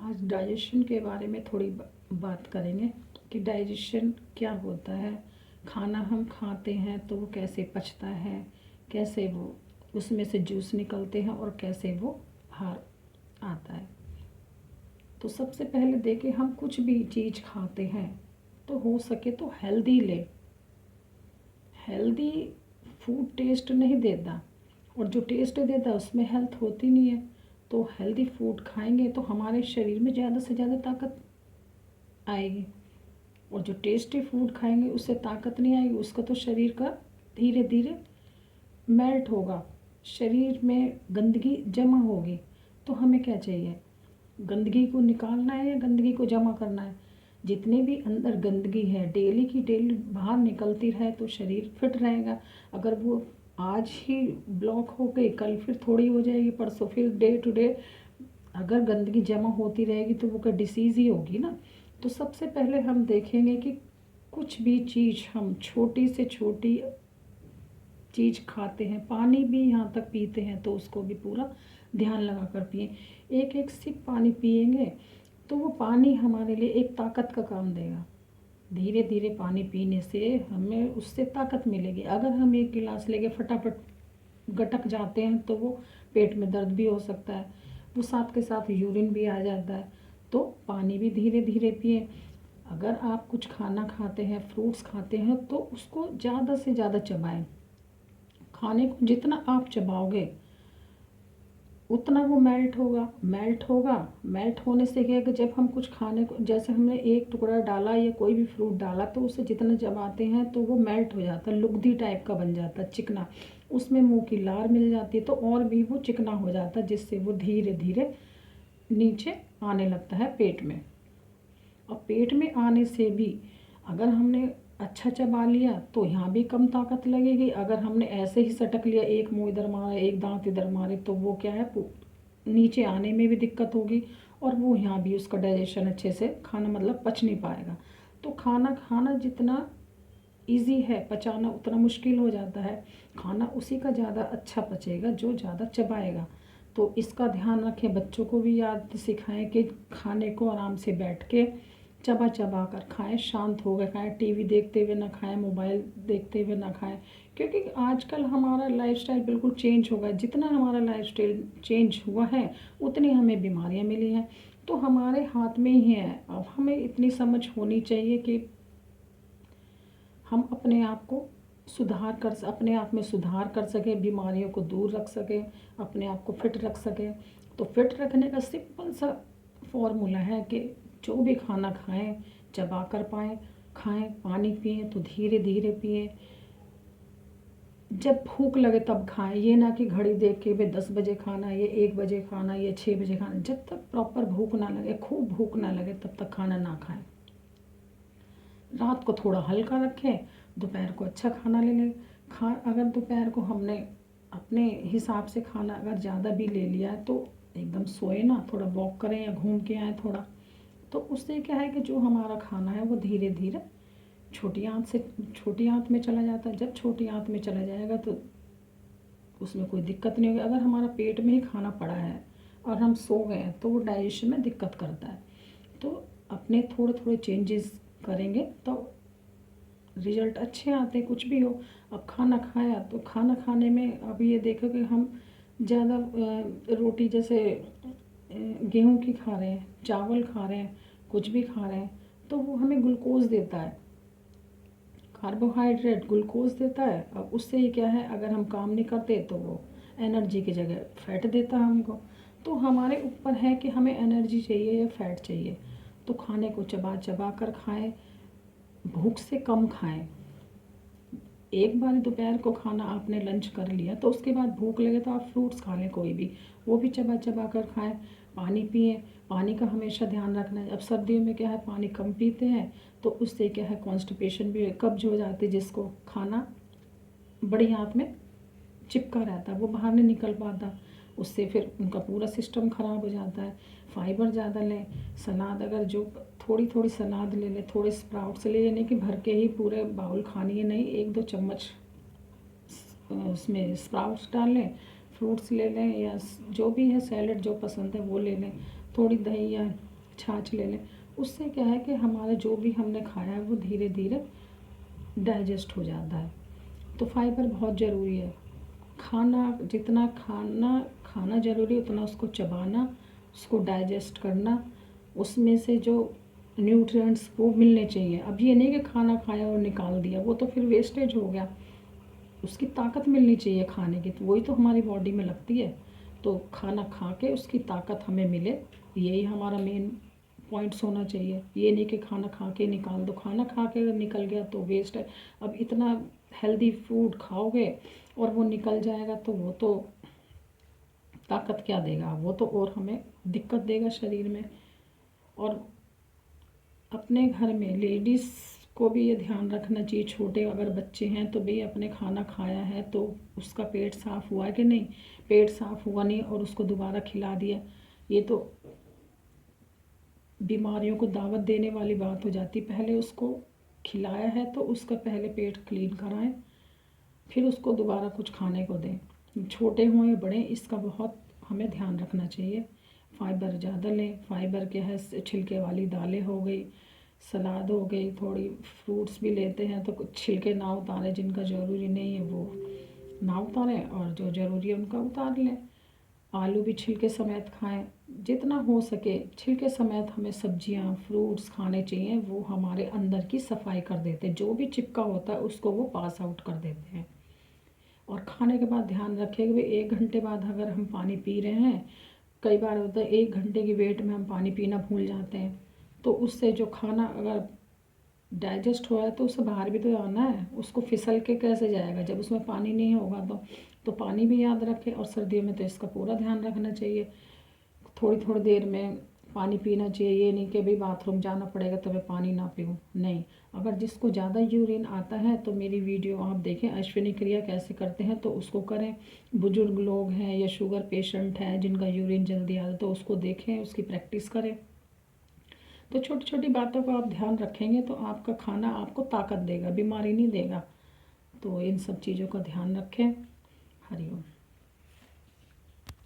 आज डाइजेशन के बारे में थोड़ी बात करेंगे कि डाइजेशन क्या होता है। खाना हम खाते हैं तो वो कैसे पचता है, कैसे वो उसमें से जूस निकलते हैं और कैसे वो बाहर आता है। तो सबसे पहले देखें, हम कुछ भी चीज़ खाते हैं तो हो सके तो हेल्दी ले। हेल्दी फूड टेस्ट नहीं देता, और जो टेस्ट देता है उसमें हेल्थ होती नहीं है। तो हेल्दी फूड खाएंगे तो हमारे शरीर में ज़्यादा से ज़्यादा ताकत आएगी, और जो टेस्टी फूड खाएंगे उससे ताकत नहीं आएगी, उसका तो शरीर का धीरे धीरे मेल्ट होगा, शरीर में गंदगी जमा होगी। तो हमें क्या चाहिए, गंदगी को निकालना है या गंदगी को जमा करना है। जितनी भी अंदर गंदगी है डेली की डेली बाहर निकलती रहे तो शरीर फिट रहेगा। अगर वो आज ही ब्लॉक हो गई, कल फिर थोड़ी हो जाएगी, परसों फिर डे टू डे अगर गंदगी जमा होती रहेगी तो वो क्या डिसीज़ ही होगी ना। तो सबसे पहले हम देखेंगे कि कुछ भी चीज़ हम छोटी से छोटी चीज़ खाते हैं, पानी भी यहाँ तक पीते हैं तो उसको भी पूरा ध्यान लगा कर पिए। एक एक सिप पानी पिएंगे तो वो पानी हमारे लिए एक ताकत का काम देगा। धीरे धीरे पानी पीने से हमें उससे ताकत मिलेगी। अगर हम एक गिलास लेके फटाफट गटक जाते हैं तो वो पेट में दर्द भी हो सकता है, वो साथ के साथ यूरिन भी आ जाता है। तो पानी भी धीरे धीरे पिए। अगर आप कुछ खाना खाते हैं, फ्रूट्स खाते हैं, तो उसको ज़्यादा से ज़्यादा चबाएं। खाने को जितना आप चबाओगे उतना वो मेल्ट होगा। मेल्ट होने से क्या है कि जब हम कुछ खाने को, जैसे हमने एक टुकड़ा डाला या कोई भी फ्रूट डाला, तो उसे जितना चबाते हैं तो वो मेल्ट हो जाता है, लुगदी टाइप का बन जाता है, चिकना। उसमें मुंह की लार मिल जाती है तो और भी वो चिकना हो जाता है, जिससे वो धीरे धीरे नीचे आने लगता है पेट में। और पेट में आने से भी अगर हमने अच्छा चबा लिया तो यहाँ भी कम ताकत लगेगी। अगर हमने ऐसे ही सटक लिया, एक मुंह इधर मारा एक दांत इधर मारे, तो वो क्या है, नीचे आने में भी दिक्कत होगी, और वो यहाँ भी उसका डाइजेशन अच्छे से खाना मतलब पच नहीं पाएगा। तो खाना खाना जितना इजी है पचाना उतना मुश्किल हो जाता है। खाना उसी का ज़्यादा अच्छा पचेगा जो ज़्यादा चबाएगा। तो इसका ध्यान रखें, बच्चों को भी याद सिखाएं कि खाने को आराम से बैठ के चबा चबा कर खाएं, शांत हो गए खाएं, टीवी देखते हुए ना खाएं, मोबाइल देखते हुए ना खाएं। क्योंकि आजकल हमारा लाइफस्टाइल बिल्कुल चेंज हो गया। जितना हमारा लाइफस्टाइल चेंज हुआ है उतनी हमें बीमारियां मिली हैं। तो हमारे हाथ में ही है। अब हमें इतनी समझ होनी चाहिए कि हम अपने आप में सुधार कर सकें, बीमारियों को दूर रख सकें, अपने आप को फिट रख सकें। तो फिट रखने का सिंपल सा फॉर्मूला है कि जो भी खाना खाएं चबा कर पाएँ खाएं, पानी पिएं तो धीरे धीरे पिएं, जब भूख लगे तब खाएं। ये ना कि घड़ी देख के भाई 10 बजे खाना, ये 1 बजे खाना, ये 6 बजे खाना। जब तक प्रॉपर भूख ना लगे, खूब भूख ना लगे, तब तक खाना ना खाएं। रात को थोड़ा हल्का रखें, दोपहर को अच्छा खाना ले लें। अगर दोपहर को हमने अपने हिसाब से खाना अगर ज़्यादा भी ले लिया है तो एकदम सोए ना, थोड़ा वॉक करें या घूम के आए थोड़ा। तो उससे क्या है कि जो हमारा खाना है वो धीरे धीरे छोटी आंत में चला जाता है। जब छोटी आंत में चला जाएगा तो उसमें कोई दिक्कत नहीं होगी। अगर हमारा पेट में ही खाना पड़ा है और हम सो गए हैं तो वो डाइजेशन में दिक्कत करता है। तो अपने थोड़े थोड़े चेंजेस करेंगे तो रिजल्ट अच्छे आते हैं, कुछ भी हो। अब खाना खाया तो खाना खाने में अब ये देखो कि हम ज़्यादा रोटी जैसे गेहूं की खा रहे हैं, चावल खा रहे हैं, कुछ भी खा रहे हैं, तो वो हमें ग्लूकोज देता है, कार्बोहाइड्रेट ग्लूकोज देता है। अब उससे ही क्या है, अगर हम काम नहीं करते तो वो एनर्जी की जगह फैट देता है हमको। तो हमारे ऊपर है कि हमें एनर्जी चाहिए या फैट चाहिए। तो खाने को चबा चबा कर खाएं, भूख से कम खाएं। एक बार दोपहर को खाना आपने लंच कर लिया तो उसके बाद भूख लगे तो आप फ्रूट्स खा लें कोई भी, वो भी चबा चबा कर खाएं। पानी पिए, पानी का हमेशा ध्यान रखना है। अब सर्दियों में क्या है, पानी कम पीते हैं तो उससे क्या है, कॉन्स्टिपेशन भी, कब्ज हो जाती है, जिसको खाना बड़ी आंत में चिपका रहता है, वो बाहर नहीं निकल पाता, उससे फिर उनका पूरा सिस्टम ख़राब हो जाता है। फाइबर ज़्यादा लें, सलाद अगर जो थोड़ी थोड़ी सलाद ले लें, थोड़े स्प्राउट्स ले लें, कि भर के ही पूरे बाउल खानी है नहीं, 1-2 चम्मच उसमें स्प्राउट्स डाल लें, फ्रूट्स ले लें, या जो भी है सैलेड जो पसंद है वो ले लें, थोड़ी दही या छाछ ले लें। उससे क्या है कि हमारा जो भी हमने खाया है वो धीरे धीरे डाइजेस्ट हो जाता है। तो फाइबर बहुत ज़रूरी है। खाना जितना खाना ज़रूरी है उतना उसको चबाना, उसको डाइजेस्ट करना, उसमें से जो न्यूट्रिएंट्स वो मिलने चाहिए। अब ये नहीं कि खाना खाया और निकाल दिया, वो तो फिर वेस्टेज हो गया। उसकी ताकत मिलनी चाहिए खाने की, तो वही तो हमारी बॉडी में लगती है। तो खाना खा के उसकी ताकत हमें मिले, यही हमारा मेन पॉइंट्स होना चाहिए। ये नहीं कि खाना खा के निकाल दो, खाना खा के अगर निकल गया तो वेस्ट है। अब इतना हेल्दी फूड खाओगे और वो निकल जाएगा तो वो तो ताकत क्या देगा, वो तो और हमें दिक्कत देगा शरीर में। और अपने घर में लेडीज़ को भी ये ध्यान रखना चाहिए, छोटे अगर बच्चे हैं तो भाई अपने खाना खाया है तो उसका पेट साफ़ हुआ है कि नहीं। पेट साफ़ हुआ नहीं और उसको दोबारा खिला दिया, ये तो बीमारियों को दावत देने वाली बात हो जाती। पहले उसको खिलाया है तो उसका पहले पेट क्लीन कराएं, फिर उसको दोबारा कुछ खाने को दें। छोटे हों या बड़े, इसका बहुत हमें ध्यान रखना चाहिए। फाइबर ज़्यादा लें। फाइबर क्या है, छिलके वाली दालें हो गई, सलाद हो गई, थोड़ी फ्रूट्स भी लेते हैं तो कुछ छिलके ना उतारें, जिनका ज़रूरी नहीं है वो ना उतारें और जो ज़रूरी है उनका उतार लें। आलू भी छिलके समेत खाएं, जितना हो सके छिलके समेत हमें सब्जियां फ्रूट्स खाने चाहिए। वो हमारे अंदर की सफाई कर देते हैं, जो भी चिपका होता है उसको वो पास आउट कर देते हैं। और खाने के बाद ध्यान रखें कि भाई 1 घंटे बाद अगर हम पानी पी रहे हैं, कई बार होता है 1 घंटे की वेट में हम पानी पीना भूल जाते हैं, तो उससे जो खाना अगर डाइजेस्ट हुआ है तो उसे बाहर भी तो आना है, उसको फिसल के कैसे जाएगा जब उसमें पानी नहीं होगा। तो पानी भी याद रखें। और सर्दियों में तो इसका पूरा ध्यान रखना चाहिए, थोड़ी थोड़ी देर में पानी पीना चाहिए। ये नहीं कि भाई बाथरूम जाना पड़ेगा तो मैं पानी ना पीऊँ, नहीं। अगर जिसको ज़्यादा यूरिन आता है तो मेरी वीडियो आप देखें, अश्विनी क्रिया कैसे करते हैं तो उसको करें। बुजुर्ग लोग हैं या शुगर पेशेंट हैं जिनका यूरिन जल्दी आता है तो उसको देखें, उसकी प्रैक्टिस करें। तो छोटी छोटी बातों का आप ध्यान रखेंगे तो आपका खाना आपको ताकत देगा, बीमारी नहीं देगा। तो इन सब चीज़ों का ध्यान रखें। हरिओम।